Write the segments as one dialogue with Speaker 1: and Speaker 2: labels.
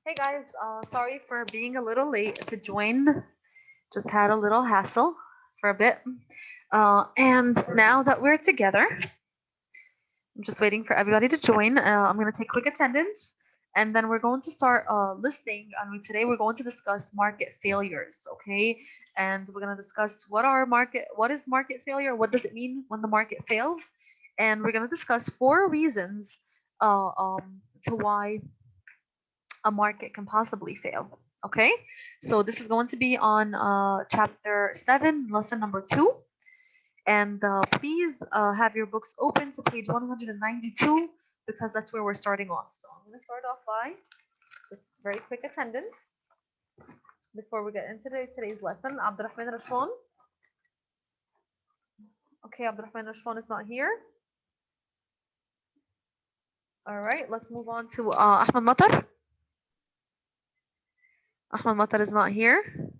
Speaker 1: Hey guys, sorry for being a little late to join. Just had a little hassle for a bit. And now that we're together, I'm just waiting for everybody to join. I'm going to take quick attendance and then we're going to start listing. Today we're going to discuss market failures, okay? And we're going to discuss what is market failure? What does it mean when the market fails? And we're going to discuss 4 reasons to why a market can possibly fail. Okay, so this is going to be on chapter 7, lesson number 2. And please have your books open to page 192 because that's where we're starting off. So I'm going to start off by just very quick attendance before we get into today's lesson. Abdurrahman Rashwan. Okay, Abdurrahman Rashwan is not here. All right, let's move on to Ahmed Matar. Ahmed Matar is not here.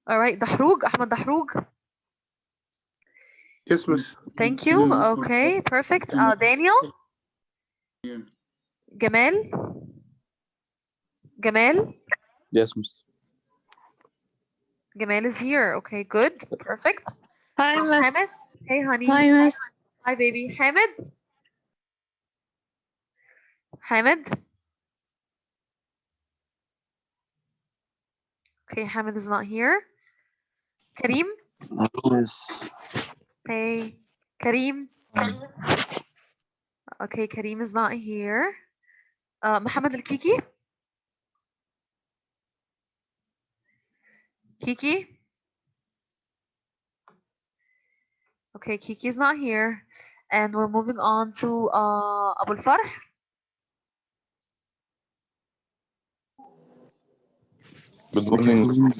Speaker 1: All right, Dahroug, Ahmed Dahroug.
Speaker 2: Yes, miss.
Speaker 1: Thank you. Okay, perfect. Daniel? Gamal? Gamal?
Speaker 2: Yes, miss.
Speaker 1: Gamal is here. Okay, good. Perfect.
Speaker 3: Hi, Miss.
Speaker 1: Hamid? Hey, honey.
Speaker 3: Hi, Miss.
Speaker 1: Hi, baby. Hamid? Hamid? Okay, Hamid is not here. Kareem?
Speaker 2: Yes.
Speaker 1: Hey, Kareem? Okay, Kareem is not here. Muhammad al-Kiki? Kiki? Okay, Kiki is not here. And we're moving on to Abu al-Farh.
Speaker 2: Good morning.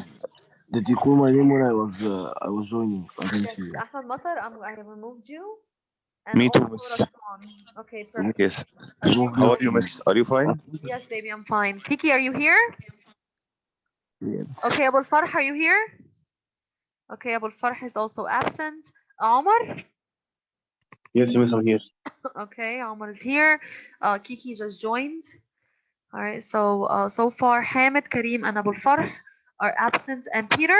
Speaker 4: Did you call my name when I was joining? I didn't
Speaker 1: Yes,
Speaker 4: see you.
Speaker 1: Ahmed Matar, I removed you. And
Speaker 2: Me too,
Speaker 1: also
Speaker 2: miss.
Speaker 1: Rashwan. Okay, perfect.
Speaker 2: Yes.
Speaker 1: Okay.
Speaker 2: How are you, miss? Are you fine?
Speaker 1: Yes, baby, I'm fine. Kiki, are you here?
Speaker 4: Yes.
Speaker 1: Okay, Abu al-Farh, are you here? Okay, Abu al-Farh is also absent. Omar?
Speaker 5: Yes, miss, I'm here.
Speaker 1: Okay, Omar is here. Kiki just joined. All right, so far Hamid, Kareem, and Abu al-Farh are absent. And Peter?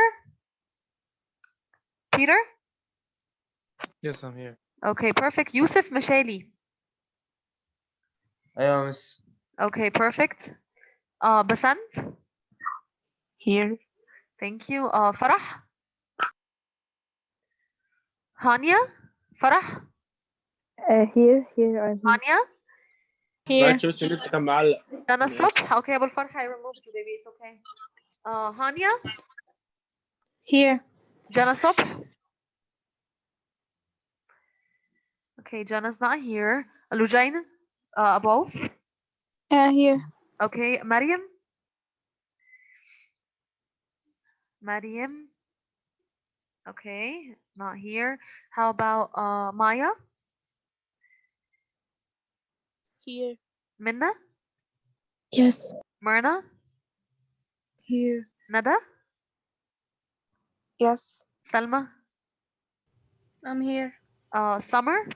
Speaker 1: Peter?
Speaker 6: Yes, I'm here.
Speaker 1: Okay, perfect. Yusuf Mashali?
Speaker 5: Miss.
Speaker 1: Okay, perfect. Basant?
Speaker 3: Here.
Speaker 1: Thank you. Farah? Hania? Farah?
Speaker 3: Here. I'm here.
Speaker 1: Hania?
Speaker 3: Here.
Speaker 5: بس لسه كان معلق.
Speaker 1: Jana Subh? Okay, Abu al-Farh, I removed you, baby. It's okay. Hania?
Speaker 3: Here.
Speaker 1: Jana Subh? Okay, Jana's not here. Lujain? Above?
Speaker 3: Here.
Speaker 1: Okay, Mariam? Mariam? Okay, not here. How about Maya?
Speaker 3: Here.
Speaker 1: Minna?
Speaker 3: Yes.
Speaker 1: Myrna?
Speaker 3: Here.
Speaker 1: Nada?
Speaker 3: Yes.
Speaker 1: Salma?
Speaker 3: I'm here.
Speaker 1: Summer?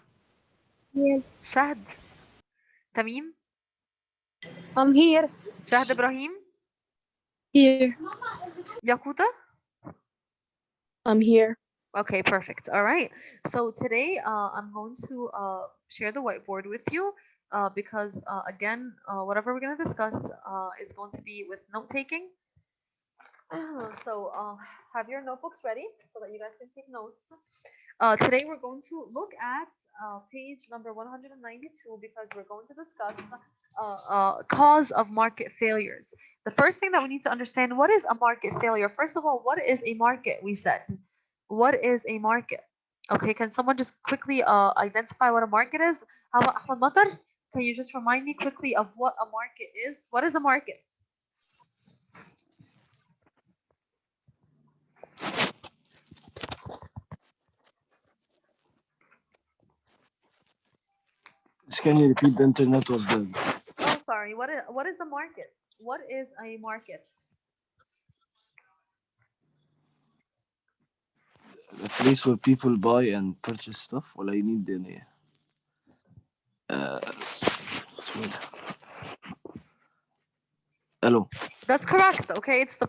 Speaker 3: Here.
Speaker 1: Shahd? Tamim?
Speaker 3: I'm here.
Speaker 1: Shahd Ibrahim?
Speaker 3: Here.
Speaker 1: Yakuta?
Speaker 3: I'm here.
Speaker 1: Okay, perfect. All right. So today I'm going to share the whiteboard with you because again, whatever we're going to discuss is going to be with note taking. So have your notebooks ready so that you guys can take notes. Today we're going to look at page number 192 because we're going to discuss cause of market failures. The first thing that we need to understand, what is a market failure? First of all, what is a market? We said, what is a market? Okay, can someone just quickly identify what a market is? How about Ahmed Matar? Can you just remind me quickly of what a market is? What is a market?
Speaker 4: Can you repeat? The internet was dead.
Speaker 1: Oh, sorry. What is a market? What is a market?
Speaker 4: A place where people buy and purchase stuff. Well, I need the اسمه إيه ده؟ Hello.
Speaker 1: That's correct. Okay, it's the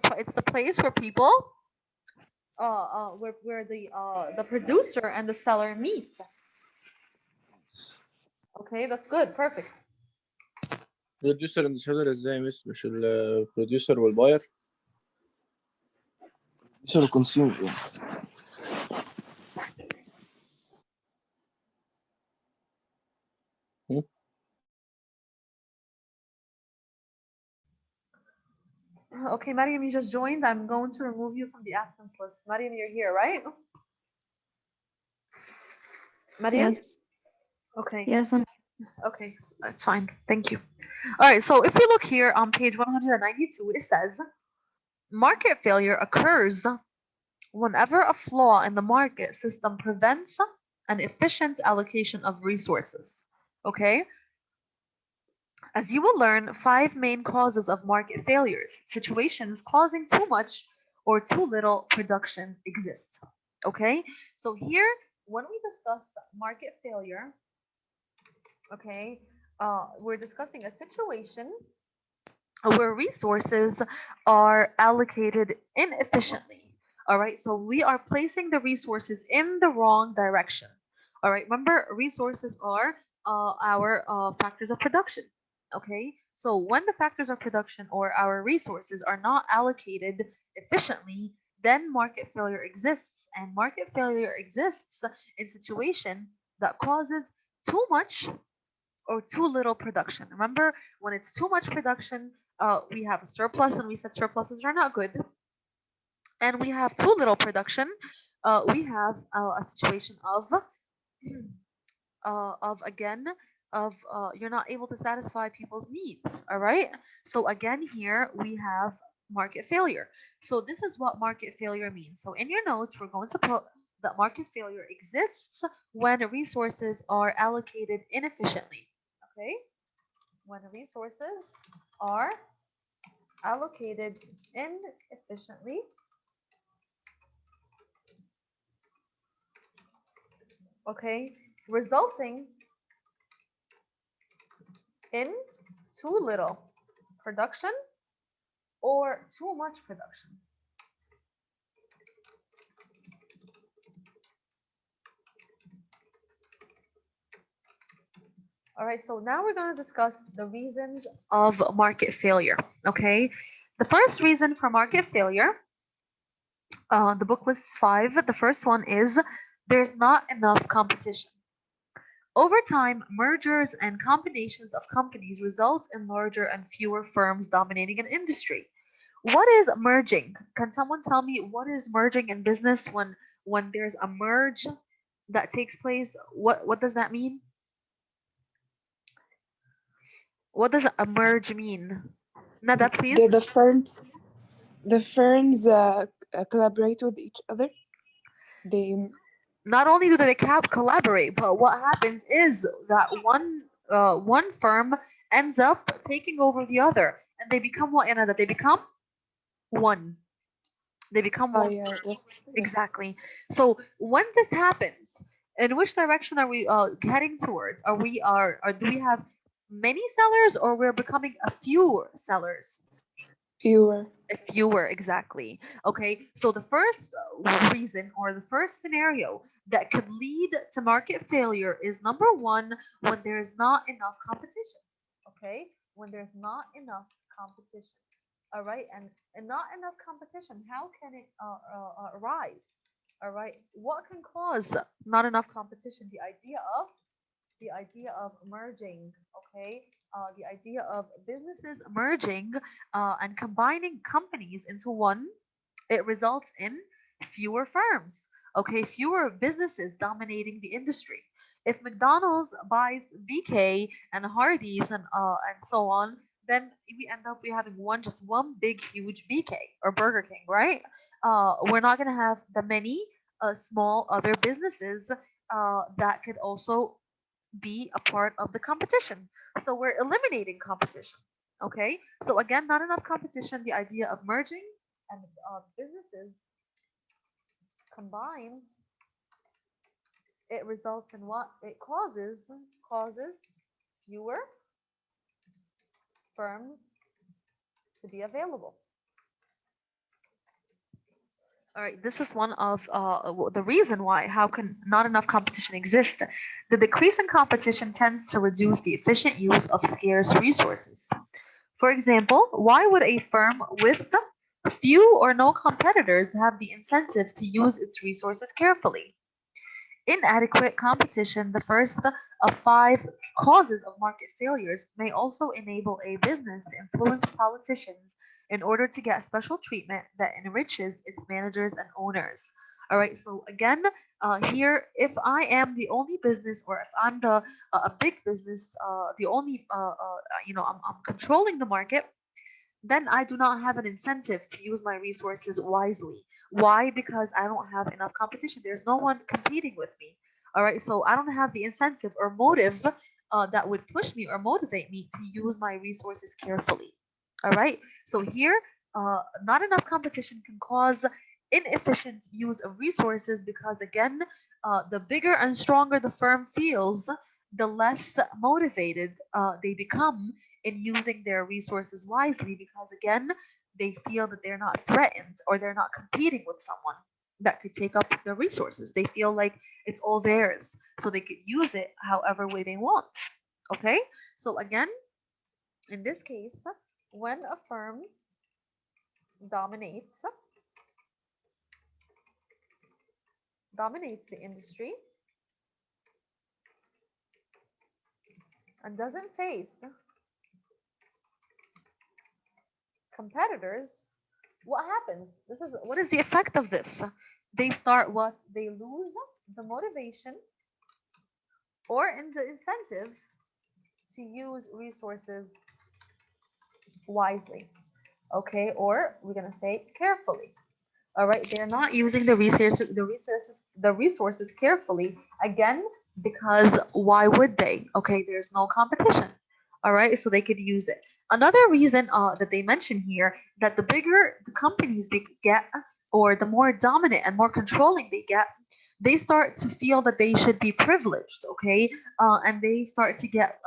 Speaker 1: place where people where the producer and the seller meet. Okay, that's good. Perfect.
Speaker 5: بروديوسر اند سيلر ازاي مش البروديوسر والباير.
Speaker 4: Producer consume.
Speaker 1: Okay, Mariam, you just joined. I'm going to remove you from the absence list. Mariam, you're here, right? Mariam?
Speaker 3: Yes.
Speaker 1: Okay.
Speaker 3: Yes,
Speaker 1: Okay, that's fine. Thank you. All right, so if you look here on page 192, it says market failure occurs whenever a flaw in the market system prevents an efficient allocation of resources. Okay? As you will learn, 5 main causes of market failures, situations causing too much or too little production exist. Okay? So here, when we discuss market failure, okay, we're discussing a situation where resources are allocated inefficiently. All right, so we are placing the resources in the wrong direction. All right, remember, resources are our factors of production. Okay, so when the factors of production or our resources are not allocated efficiently, then market failure exists, and market failure exists in situation that causes too much or too little production. Remember, when it's too much production, we have a surplus, and we said surpluses are not good. And we have too little production, we have a situation of again, of you're not able to satisfy people's needs. All right. So again, here we have market failure. So this is what market failure means. So in your notes, we're going to put that market failure exists when resources are allocated inefficiently. Okay, when resources are allocated inefficiently, okay, resulting in too little production or too much production. All right, so now we're going to discuss the reasons of market failure. Okay, the first reason for market failure, the book lists 5. The first one is there's not enough competition. Over time, mergers and combinations of companies result in larger and fewer firms dominating an industry. What is merging? Can someone tell me what is merging in business when there's a merge that takes place? What does that mean? What does a merge mean? Nada, please.
Speaker 7: The firms collaborate with each other. They
Speaker 1: Not only do they collaborate, but what happens is that one firm ends up taking over the other, and they become what, Anna? That they become one. They become one.
Speaker 7: yes.
Speaker 1: Exactly. So when this happens, in which direction are we heading towards? Do we have many sellers, or we're becoming a few sellers?
Speaker 7: Fewer.
Speaker 1: Fewer, exactly. Okay, so the first reason or the first scenario that could lead to market failure is number 1, when there's not enough competition. Okay, when there's not enough competition. All right, and not enough competition, how can it arise? All right, what can cause not enough competition? The idea of merging. Okay, the idea of businesses merging and combining companies into one, it results in fewer firms. Okay, fewer businesses dominating the industry. If McDonald's buys BK and Hardee's and so on, then we end up having just one big huge BK or Burger King, right? We're not gonna have the many small other businesses that could also be a part of the competition. So we're eliminating competition. Okay. So again, not enough competition. The idea of merging and businesses combined, it results in what? It causes fewer firms to be available. All right, this is one of the reason why, how can not enough competition exist? The decrease in competition tends to reduce the efficient use of scarce resources. For example, why would a firm with few or no competitors have the incentive to use its resources carefully? Inadequate competition, the first of 5 causes of market failures, may also enable a business to influence politicians in order to get special treatment that enriches its managers and owners. All right, so again, here, if I am the only business, or if I'm a big business, the only, I'm controlling the market, then I do not have an incentive to use my resources wisely. Why? Because I don't have enough competition. There's no one competing with me. All right, so I don't have the incentive or motive that would push me or motivate me to use my resources carefully. All right, so here, not enough competition can cause inefficient use of resources because, again, the bigger and stronger the firm feels, the less motivated they become in using their resources wisely because, again, they feel that they're not threatened or they're not competing with someone that could take up their resources. They feel like it's all theirs, so they could use it however way they want. Okay, so again, in this case, when a firm dominates the industry and doesn't face competitors, what happens? What is the effect of this? They start what? They lose the motivation or in the incentive to use resources wisely. Okay, or we're gonna say carefully. All right, they're not using the resources carefully, again, because why would they? Okay, there's no competition. All right, so they could use it. Another reason that they mention here, that the bigger the companies they get, or the more dominant and more controlling they get, they start to feel that they should be privileged. Okay, and they start to get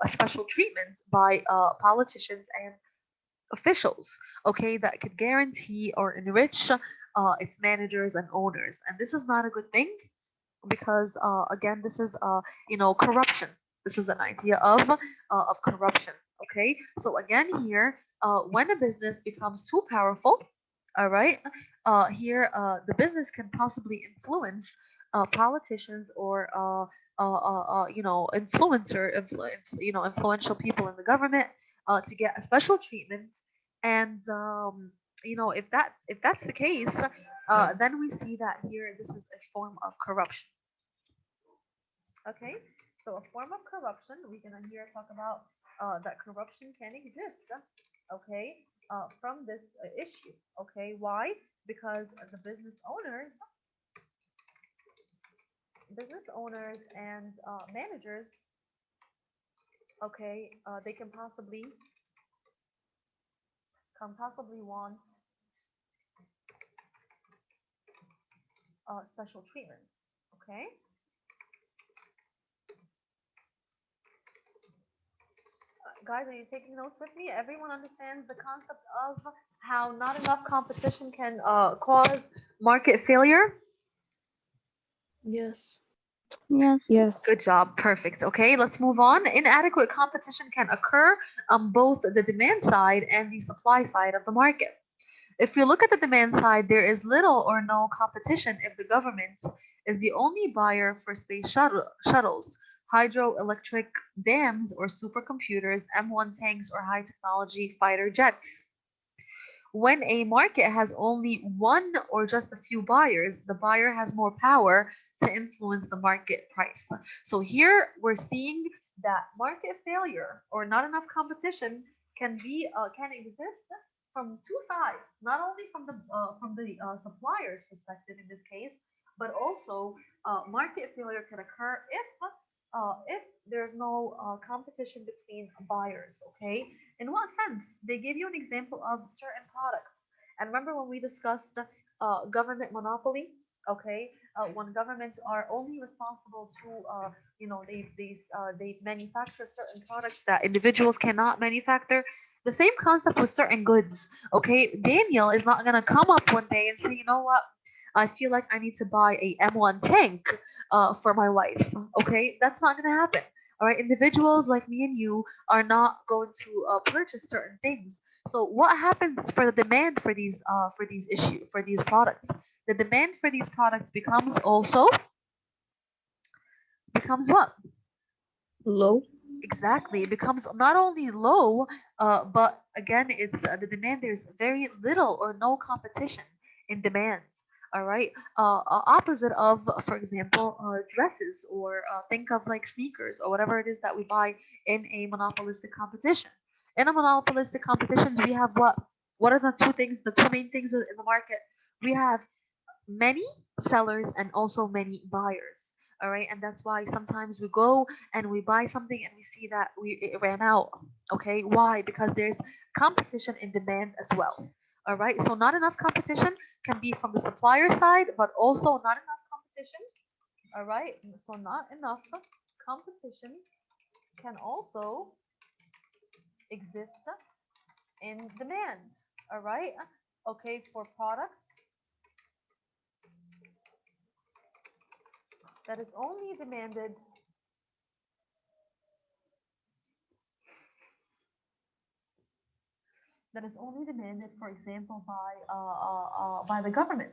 Speaker 1: a special treatment by politicians and officials, okay, that could guarantee or enrich its managers and owners. And this is not a good thing because, again, this is, corruption. This is an idea of corruption. Okay, so again, here, when a business becomes too powerful, all right, here, the business can possibly influence politicians or influential people in the government to get a special treatment. And if that's the case, then we see that here this is a form of corruption. Okay, so a form of corruption, we're gonna here talk about that corruption can exist. Okay, from this issue. Okay, why? Because the business owners and managers, okay, they can possibly want special treatment. Okay. Guys, are you taking notes with me? Everyone understands the concept of how not enough competition can cause market failure?
Speaker 3: Yes.
Speaker 8: Yes.
Speaker 7: Yes.
Speaker 1: Good job. Perfect. Okay, let's move on. Inadequate competition can occur on both the demand side and the supply side of the market. If you look at the demand side, there is little or no competition if the government is the only buyer for space shuttles, hydroelectric dams, or supercomputers, M1 tanks, or high technology fighter jets. When a market has only one or just a few buyers, the buyer has more power to influence the market price. So here we're seeing that market failure or not enough competition can exist from two sides, not only from the supplier's perspective in this case, but also market failure can occur if there's no competition between buyers. Okay, in what sense? They give you an example of certain products. And remember when we discussed government monopoly? Okay, when governments are only responsible to, they manufacture certain products that individuals cannot manufacture, The same concept with certain goods. Okay, Daniel is not gonna come up one day and say, you know what, I feel like I need to buy a M1 tank for my wife. Okay, that's not gonna happen. All right, individuals like me and you are not going to purchase certain things. So what happens for the demand for these products? The demand for these products becomes what?
Speaker 3: Low.
Speaker 1: Exactly. It becomes not only low, but again, it's the demand. There's very little or no competition in demands. All right. Opposite of, for example, dresses, or think of like sneakers or whatever it is that we buy in a monopolistic competition. In a monopolistic competitions, we have what? What are the two things? The two main things in the market. We have many sellers and also many buyers. All right, and that's why sometimes we go and we buy something and we see that it ran out. Okay, why? Because there's competition in demand as well. All right, so not enough competition can be from the supplier side, but also not enough competition. All right, so not enough competition can also exist in demand. All right, okay, for products that is only demanded for example, by the government.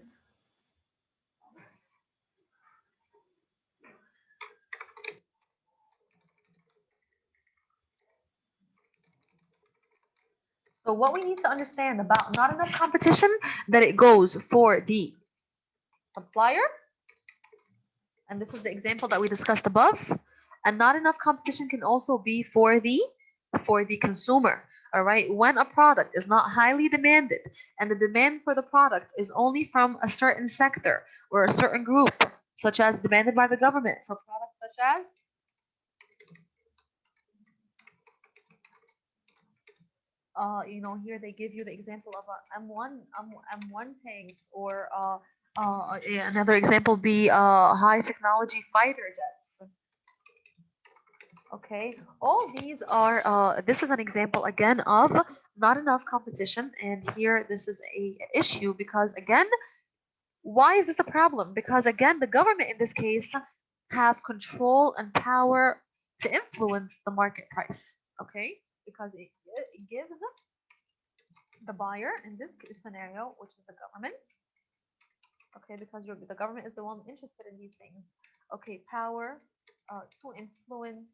Speaker 1: So what we need to understand about not enough competition, that it goes for the supplier, and this is the example that we discussed above, and not enough competition can also be for the consumer. All right, when a product is not highly demanded and the demand for the product is only from a certain sector or a certain group, such as demanded by the government for products such as here they give you the example of a M1 tanks, or another example be high technology fighter jets. Okay, all these are this is an example again of not enough competition, and here this is a issue because again, why is this a problem? Because again, the government in this case have control and power to influence the market price. Okay, because it gives the buyer in this scenario, which is the government. Okay, because the government is the one interested in these things. Okay, power to influence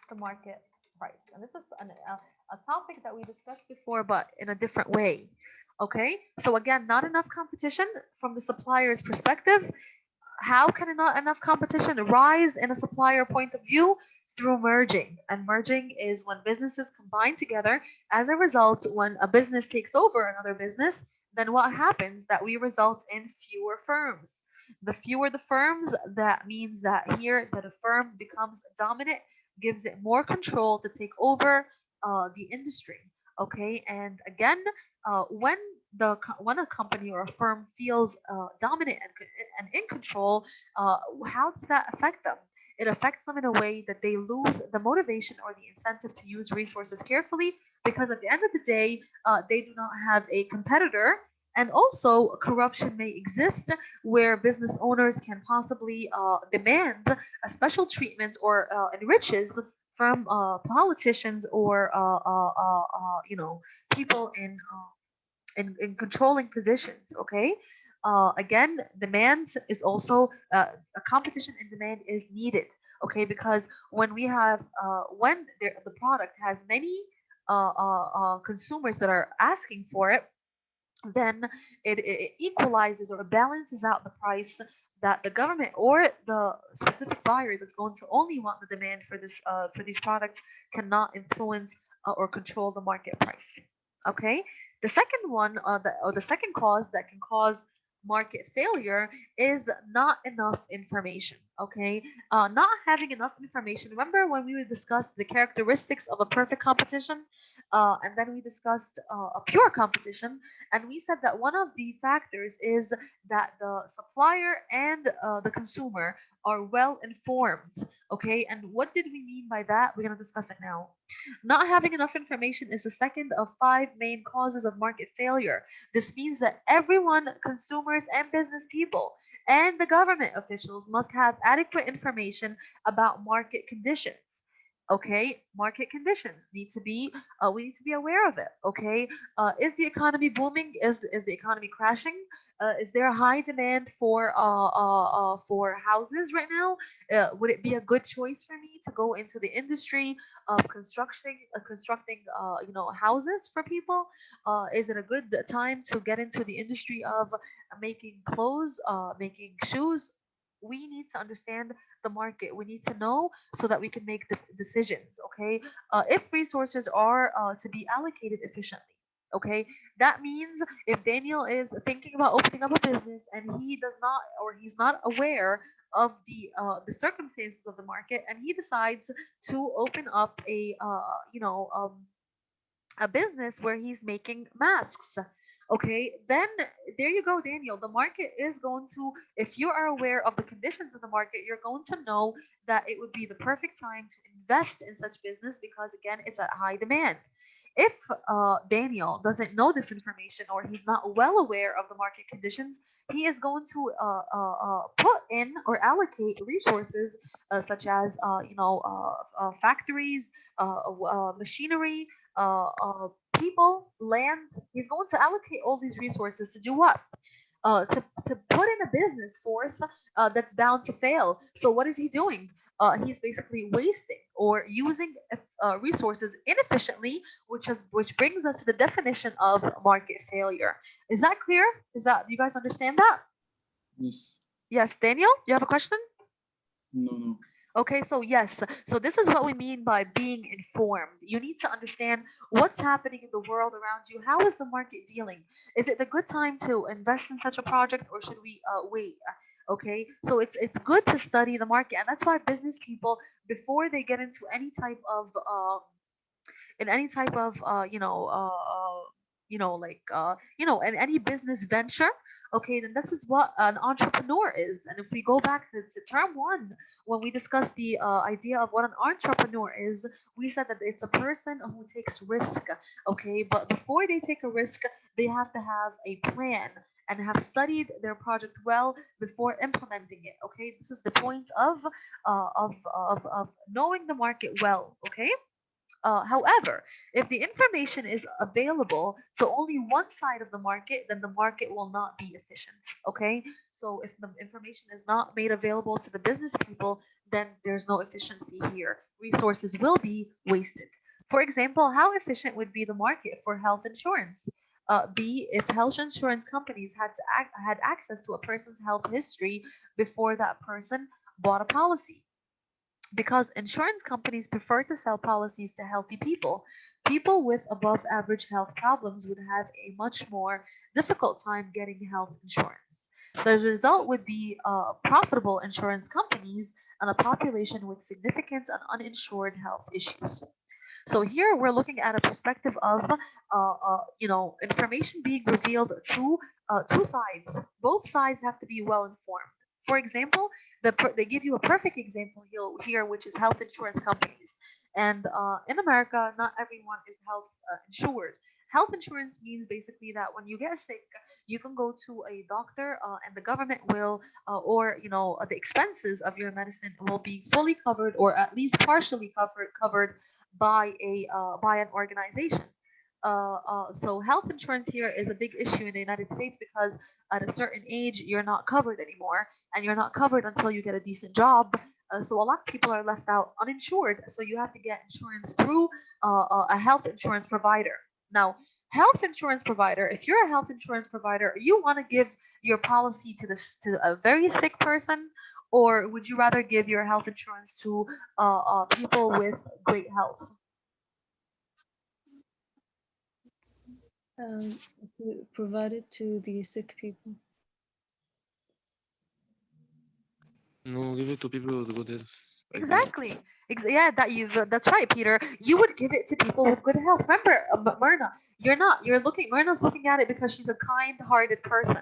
Speaker 1: the market price. And this is a topic that we discussed before, but in a different way. Okay, so again, not enough competition from the supplier's perspective. How can not enough competition rise in a supplier point of view? Through merging. And merging is when businesses combine together. As a result, when a business takes over another business, then what happens? That we result in fewer firms. The fewer the firms, that means that here that a firm becomes dominant, gives it more control to take over the industry. Okay, and again, when when a company or a firm feels dominant and in control, how does that affect them? It affects them in a way that they lose the motivation or the incentive to use resources carefully, because at the end of the day, they do not have a competitor. And also, corruption may exist where business owners can possibly demand a special treatment or enriches from politicians or people in controlling positions. Okay, again, demand is also a competition in demand is needed. Okay, because when we have when the product has many consumers that are asking for it, then it equalizes or balances out the price that the government or the specific buyer that's going to only want the demand for these products cannot influence or control the market price. Okay, the second one, the second cause that can cause market failure is not enough information. Okay, not having enough information. Remember when we discussed the characteristics of a perfect competition? And then we discussed a pure competition, and we said that one of the factors is that the supplier and the consumer are well informed. Okay, and what did we mean by that? We're going to discuss it now. Not having enough information is the second of 5 main causes of market failure. This means that everyone, consumers and business people, and the government officials must have adequate information about market conditions. Okay, market conditions need to be we need to be aware of it. Okay, is the economy booming? Is the economy crashing? Is there a high demand for houses right now? Would it be a good choice for me to go into the industry of constructing houses for people? Is it a good time to get into the industry of making clothes, making shoes? We need to understand the market. We need to know so that we can make decisions. Okay, if resources are to be allocated efficiently. Okay, that means if Daniel is thinking about opening up a business and he does not, or he's not aware of the circumstances of the market, and he decides to open up a business where he's making masks. Okay, then there you go, Daniel. The market is going to, if you are aware of the conditions of the market, you're going to know that it would be the perfect time to invest in such business because, again, it's at high demand. If Daniel doesn't know this information or he's not well aware of the market conditions, he is going to put in or allocate resources such as factories, machinery, people, land. He's going to allocate all these resources to do what? To put in a business forth that's bound to fail. So what is he doing? He's basically wasting or using resources inefficiently, which brings us to the definition of market failure. Is that clear? Do you guys understand that?
Speaker 8: Yes.
Speaker 1: Yes, Daniel, you have a question?
Speaker 8: No.
Speaker 1: Okay, so yes, so this is what we mean by being informed. You need to understand what's happening in the world around you. How is the market dealing? Is it the good time to invest in such a project, or should we wait? Okay, so it's good to study the market, and that's why business people, before they get into any type of in any type of in any business venture, okay, then this is what an entrepreneur is. And if we go back to term one, when we discussed the idea of what an entrepreneur is, we said that it's a person who takes risk. Okay, but before they take a risk, they have to have a plan and have studied their project well before implementing it. Okay, this is the point of knowing the market well. Okay. However, if the information is available to only one side of the market, then the market will not be efficient. Okay, so if the information is not made available to the business people, then there's no efficiency here. Resources will be wasted. For example, how efficient would be the market for health insurance? B, if health insurance companies had access to a person's health history before that person bought a policy, because insurance companies prefer to sell policies to healthy people. People with above average health problems would have a much more difficult time getting health insurance. The result would be profitable insurance companies and a population with significant and uninsured health issues. So here we're looking at a perspective of information being revealed through two sides. Both sides have to be well informed. For example, they give you a perfect example here, which is health insurance companies. And in America, not everyone is health insured. Health insurance means basically that when you get sick, you can go to a doctor, and the government will, the expenses of your medicine will be fully covered or at least partially covered by an organization. So health insurance here is a big issue in the United States because at a certain age you're not covered anymore, and you're not covered until you get a decent job. So a lot of people are left out uninsured. So you have to get insurance through a health insurance provider. Now, health insurance provider, if you're a health insurance provider, you want to give your policy to a very sick person, or would you rather give your health insurance to people with great health?
Speaker 3: To provide it to the sick people.
Speaker 6: No, give it to people with good health.
Speaker 1: Exactly. Yeah, that's right, Peter. You would give it to people with good health. Remember, Myrna, Myrna's looking at it because she's a kind-hearted person.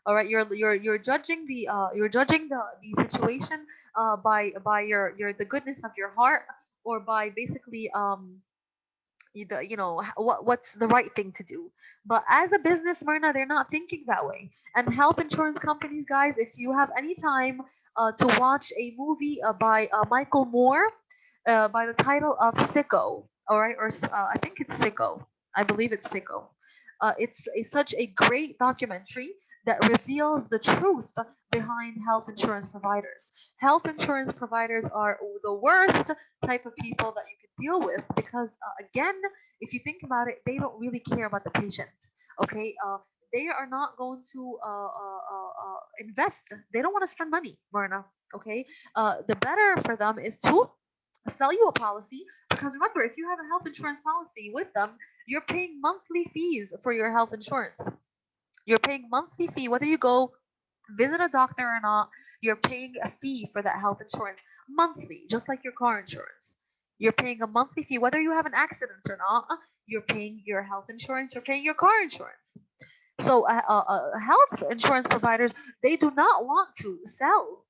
Speaker 1: All right, you're judging the situation by your the goodness of your heart, or by basically what's the right thing to do. But as a business, Myrna, they're not thinking that way. And health insurance companies, guys, if you have any time to watch a movie by Michael Moore, by the title of Sicko, all right, or I think it's Sicko, I believe it's Sicko. Such a great documentary that reveals the truth behind health insurance providers. Health insurance providers are the worst type of people that you could deal with, because again, if you think about it, they don't really care about the patient. Okay, they are not going to invest. They don't want to spend money, Marna. Okay, the better for them is to sell you a policy, because remember, if you have a health insurance policy with them, you're paying monthly fees for your health insurance. You're paying monthly fee whether you go visit a doctor or not. You're paying a fee for that health insurance monthly, just like your car insurance. You're paying a monthly fee whether you have an accident or not. You're paying your health insurance. You're paying your car insurance. So health insurance providers, they do not want to sell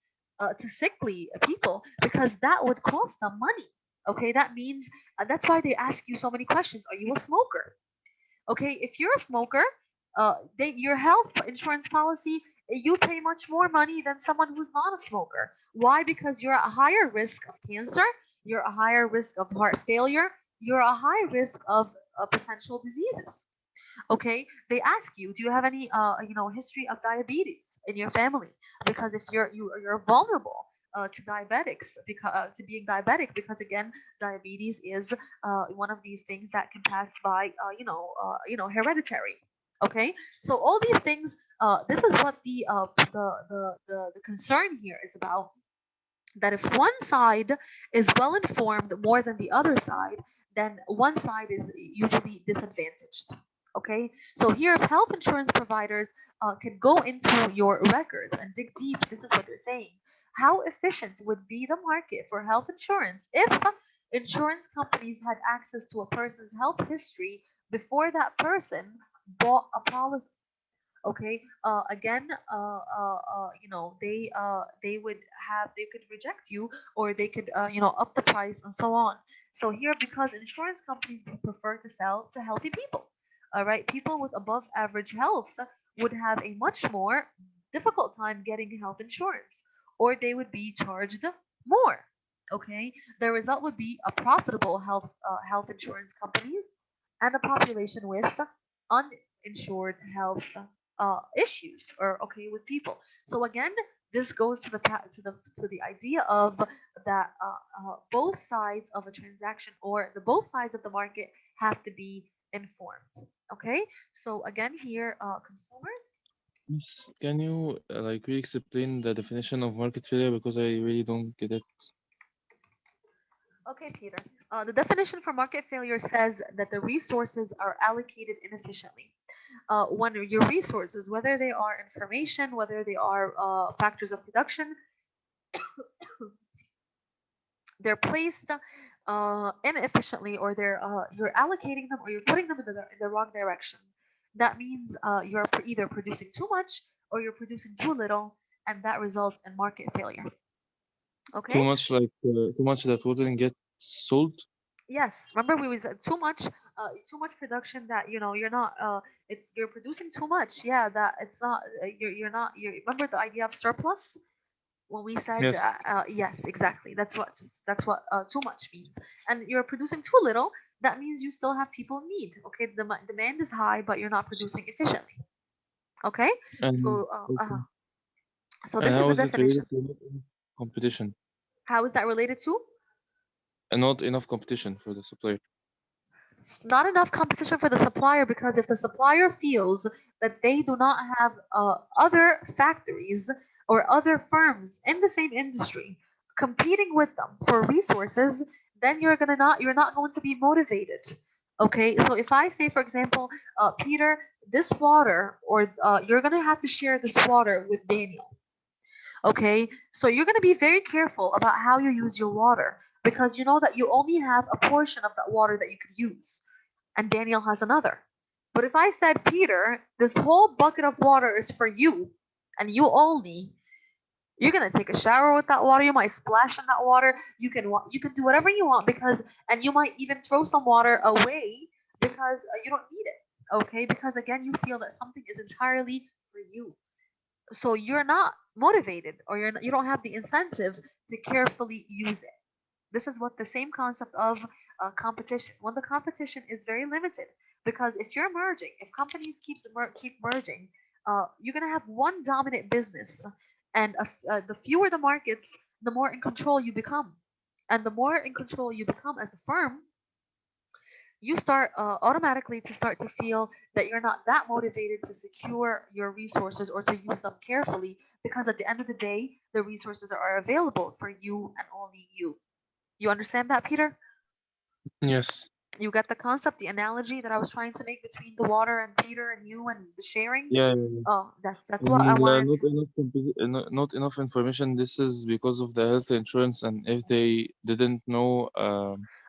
Speaker 1: to sickly people, because that would cost them money. Okay, that means that's why they ask you so many questions. Are you a smoker? Okay, if you're a smoker, your health insurance policy, you pay much more money than someone who's not a smoker. Why? Because you're at a higher risk of cancer, you're a higher risk of heart failure, you're a high risk of potential diseases. Okay, they ask you, do you have any history of diabetes in your family? Because if you're vulnerable to diabetics, because to being diabetic, because again, diabetes is one of these things that can pass by hereditary. Okay, so all these things, this is what the concern here is about, that if one side is well informed more than the other side, then one side is usually disadvantaged. Okay, so here, if health insurance providers can go into your records and dig deep, this is what they're saying. How efficient would be the market for health insurance if insurance companies had access to a person's health history before that person bought a policy? Okay, again, they could reject you, or they could up the price and so on. So here, because insurance companies prefer to sell to healthy people, all right, people with above average health would have a much more difficult time getting health insurance, or they would be charged more. Okay, the result would be a profitable health insurance companies and a population with uninsured health issues, or okay, with people. So again, this goes to the idea of that both sides of a transaction, or the both sides of the market, have to be informed. Okay, so again here, consumers.
Speaker 8: Yes. Can you re-explain the definition of market failure, because I really don't get it?
Speaker 1: Okay, Peter. The definition for market failure says that the resources are allocated inefficiently. When your resources, whether they are information, whether they are factors of production, they're placed inefficiently, or you're allocating them, or you're putting them in the wrong direction. That means you're either producing too much, or you're producing too little, and that results in market failure. Okay.
Speaker 8: Too much that wouldn't get sold.
Speaker 1: Yes, remember we was too much production, that you're not you're producing too much. Yeah, that it's not you're not you remember the idea of surplus, when we said
Speaker 8: Yes.
Speaker 1: yes, exactly, that's what too much means. And you're producing too little, that means you still have people in need. Okay, the demand is high, but you're not producing efficiently. Okay,
Speaker 8: And
Speaker 1: so
Speaker 8: okay.
Speaker 1: so
Speaker 8: And
Speaker 1: this is
Speaker 8: how
Speaker 1: the
Speaker 8: is it related
Speaker 1: definition.
Speaker 8: to not enough competition?
Speaker 1: How is that related to?
Speaker 8: And not enough competition for the supplier.
Speaker 1: Not enough competition for the supplier, because if the supplier feels that they do not have other factories or other firms in the same industry competing with them for resources, then you're not going to be motivated. Okay, so if I say, for example, Peter, this water, or you're gonna have to share this water with Daniel. Okay, so you're going to be very careful about how you use your water because you know that you only have a portion of that water that you could use, and Daniel has another. But if I said, Peter, this whole bucket of water is for you and you only, you're gonna take a shower with that water. You might splash in that water. You can do whatever you want because, and you might even throw some water away because you don't need it. Okay, because again, you feel that something is entirely for you. So you're not motivated, or you don't have the incentive to carefully use it. This is what the same concept of competition. When the competition is very limited, because if you're merging, if companies keep merging, you're gonna have one dominant business, and the fewer the markets, the more in control you become, and the more in control you become as a firm, you start automatically to start to feel that you're not that motivated to secure your resources or to use them carefully because at the end of the day, the resources are available for you and only you. You understand that, Peter?
Speaker 8: Yes.
Speaker 1: You get the concept, the analogy that I was trying to make between the water and Peter and you and the sharing?
Speaker 8: Yeah, yeah, yeah.
Speaker 1: Oh, that's
Speaker 8: You
Speaker 1: what I
Speaker 8: mean
Speaker 1: wanted.
Speaker 8: not enough information. This is because of the health insurance, and if they didn't know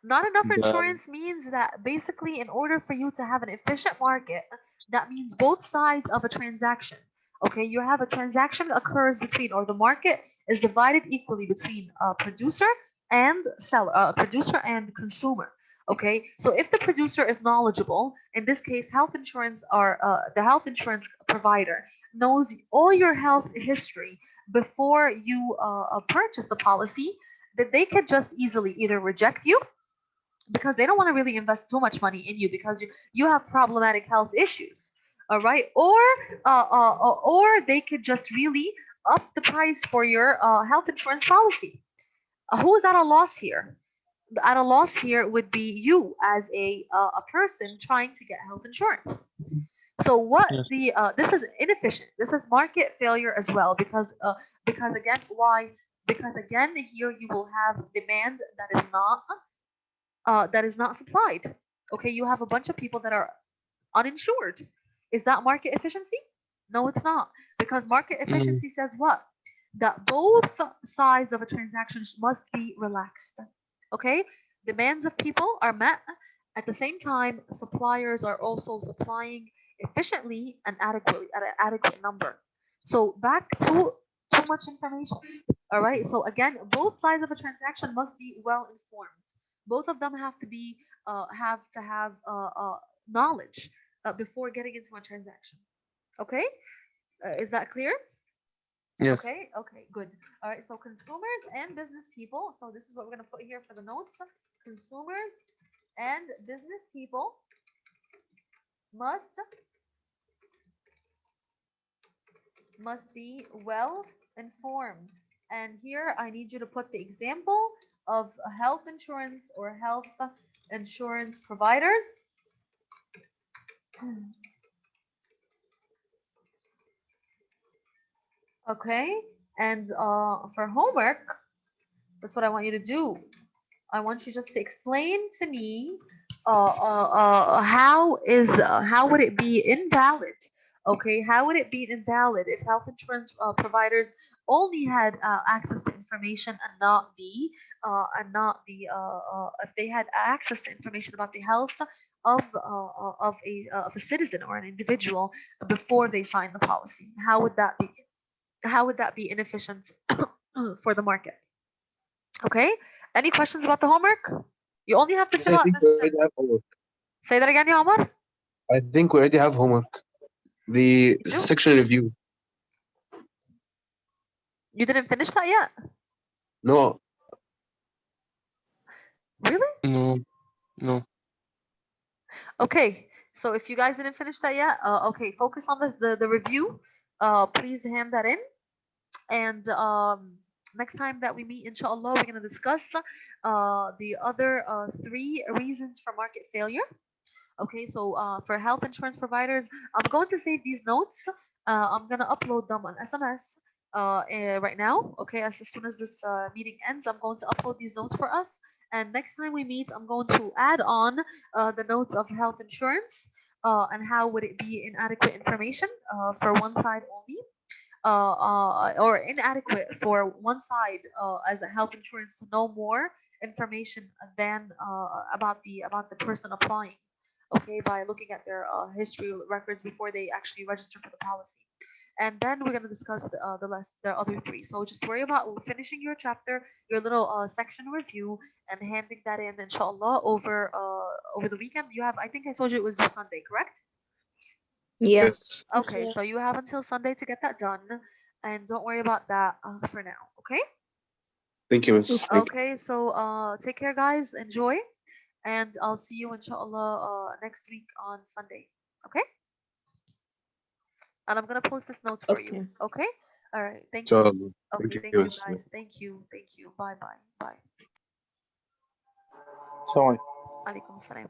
Speaker 1: Not enough
Speaker 8: the
Speaker 1: insurance means that basically, in order for you to have an efficient market, that means both sides of a transaction. Okay, you have a transaction occurs between, or the market is divided equally between a producer and seller, producer and consumer. Okay, so if the producer is knowledgeable, in this case, health insurance or the health insurance provider knows all your health history before you purchase the policy, that they could just easily either reject you because they don't want to really invest too much money in you because you have problematic health issues, all right, or they could just really up the price for your health insurance policy. Who's at a loss here? At a loss here would be you as a person trying to get health insurance. So what
Speaker 8: yes.
Speaker 1: the this is inefficient. This is market failure as well because again, why? Because again, here you will have demand that is not supplied. Okay, you have a bunch of people that are uninsured. Is that market efficiency? No, it's not. Because market
Speaker 8: Mm,
Speaker 1: efficiency says what? That both sides of a transaction must be relaxed. Okay, demands of people are met. At the same time, suppliers are also supplying efficiently and adequately at an adequate number. So back to too much information. All right. So again, both sides of a transaction must be well informed. Both of them have to have knowledge before getting into a transaction. Okay, is that clear?
Speaker 8: yes.
Speaker 1: Okay, okay, good. All right, so consumers and business people. So this is what we're gonna put here for the notes. Consumers and business people must be well informed. And here I need you to put the example of health insurance or health insurance providers. Okay, and for homework, that's what I want you to do. I want you just to explain to me how would it be invalid? Okay, how would it be invalid if health insurance providers only had access to information and not the if they had access to information about the health of a citizen or an individual before they sign the policy? How would that be? How would that be inefficient for the market? Okay. Any questions about the homework? You only have to fill
Speaker 9: I
Speaker 1: out
Speaker 9: think we
Speaker 1: this.
Speaker 9: already have homework.
Speaker 1: Say that again, ya Omar.
Speaker 9: I think we already have homework. The
Speaker 1: You do?
Speaker 9: section review.
Speaker 1: You didn't finish that yet?
Speaker 9: No,
Speaker 1: Really?
Speaker 8: No, no.
Speaker 1: Okay. So if you guys didn't finish that yet, okay, focus on the review. Please hand that in. And next time that we meet, inshallah, we're going to discuss the other three reasons for market failure. Okay, so for health insurance providers, I'm going to save these notes. I'm going to upload them on SMS right now. Okay, as soon as this meeting ends, I'm going to upload these notes for us. And next time we meet, I'm going to add on the notes of health insurance and how would it be inadequate information for one side only. or inadequate for one side as a health insurance to know more information than about the person applying, okay, by looking at their history records before they actually register for the policy. And then we're going to discuss the other three. So just worry about finishing your chapter, your little section review, and handing that in, inshallah, over the weekend. You have, I think I told you it was due Sunday, correct?
Speaker 7: Yes.
Speaker 1: Okay, so you have until Sunday to get that done, and don't worry about that for now, okay?
Speaker 9: Thank you, Miss. Thank you.
Speaker 1: Okay, so take care, guys. Enjoy, and I'll see you, inshallah, next week on Sunday, okay? And I'm gonna post this notes for you, okay? All right, thank you.
Speaker 9: Inshallah.
Speaker 1: Okay,
Speaker 9: Thank
Speaker 1: thank
Speaker 9: you,
Speaker 1: you,
Speaker 9: Miss.
Speaker 1: guys. Thank you, thank you. Bye, bye, bye.
Speaker 5: Sorry.
Speaker 1: Alaikum salam.